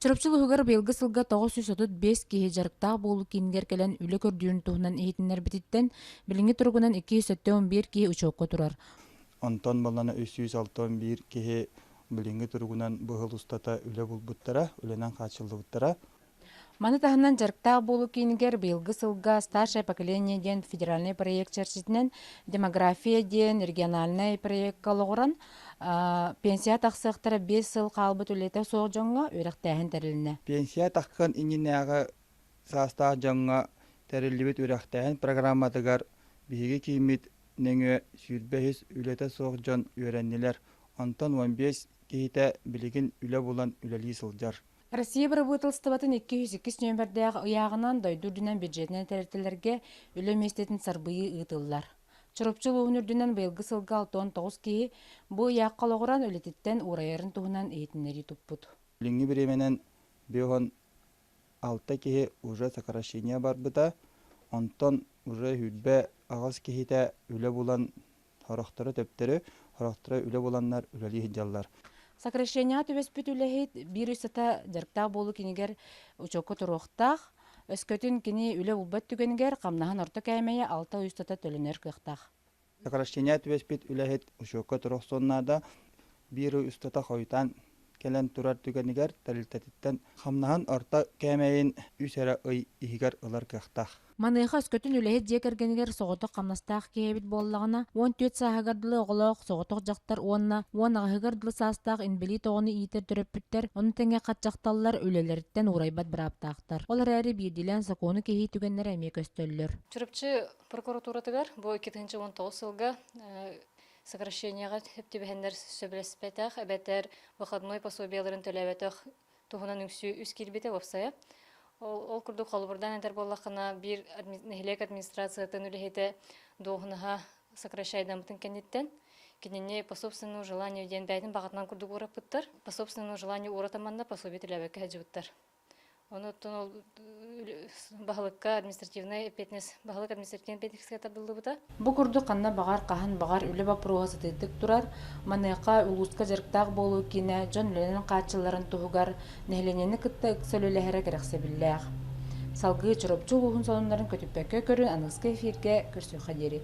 Чырыпчыл уһугар быйылгы сылга 935 киһи жарыктаах буолу кинигер келен үле көрдүүрүн туһунан иһитиннер бититтен билиңи тургунан 271 киһи учуокко турар. Онтон боллана 361 киһи билиңи тургунан быһыл устата үле булбуттара, үленен качылдыбыттара. Маны таһынан жарыктаах буолу кинигер быйылгы сылга старшее поколение диэн федеральный проект чарчитинен демография диэн региональный проект калогуран пенсия тахсыктара 5 сыл калбыт үлете соожоңго үрехтээхин терилине. Пенсия тахкан ининээга саастаа жоңга терилибит үрехтээхин программатыгар биһиги киимит нөңө сүүрбэхис үлете соожон үөрэннилер. Онтон 15 киһите билигин үле булан үлелии сылжар. Россия правительствотын 202 нөмірдегі ұяғынан дойдурдунан бюджетінен тәртілерге үлі местетін сарбыйы ұйтылылар. Чырыпчыл уғынырдунан быйылгы сылға 6-9 кейі бұл ұяқ қалығыран өлететтен урайарын туғынан ейтінлері тұппыд. Билиңи биременен биохон 6 кейі уже сокращение бар бұта, онтон уже хүлбе ағыз кейіте үлі булан хорақтары төптері, хорақтары үлі буланлар үлелі хиджаллар. Сокращения төбеспіт үләхет бір үстата жарықтақ болу кенегер учокко тұруқтақ, өскөтін кені үлі ұлбат түгенігер қамнахан орта кәймейе 6 үстата төлінер кықтақ. Сокращения төбеспіт үләхет учокко тұруқ соннада бір үстата қойтан келен турар түгенігер тәлілтәтіттен қамнахан орта кәймейін үсәрі ұй ихигер ұлар кықтақ. Маныйха өскөтін үләхет жекергенігер соғытық қамнастақ кейбіт боллағына 14 сағығардылы оғылақ соғытық жақтар онына 10 ағығардылы састақ инбели тоғыны иетер түріппіттер, оны тәңе қатжақталылар өлелеріттен урайбат біраптақтар. Олар әрі бейділен сақоны кейі түгенлер әмек өстөлілер. Чырыпчы прокуратуратыгар бұл 2019 сылға сокращенияға хептебіхендер сөбілеспетақ, әбәттер выходной пособияларын төләбетіқ туғынан үксі үз келбеті опсая. Ол күрді қолыбырдан әдер болақына бір нехилек администрациятын үліхеті доғынаға сокращайдан бұтын кәнеттен. Кенене по собственному желанию ден бәйтін бағытынан күрді ғырап бұттар. По собственному желанию ұратаманда пособие төләбәкі әджі бұттар. Оны тұн бағылыққа административный петнес, бағылық административный петнеске табылды бұта. Бұ күрді қанна бағар қахан бағар үлі бапыруға сатыдық тұрар, маныйқа улуска жарықтақ болу кені жон үленің қатшыларын тұғығар нәхленені күтті үксөл өлі керексе білләғ. Салғы чырыпчы ұлығын сонындарын көтіппәкі көрін анығысқа эфирге көрсі қадері.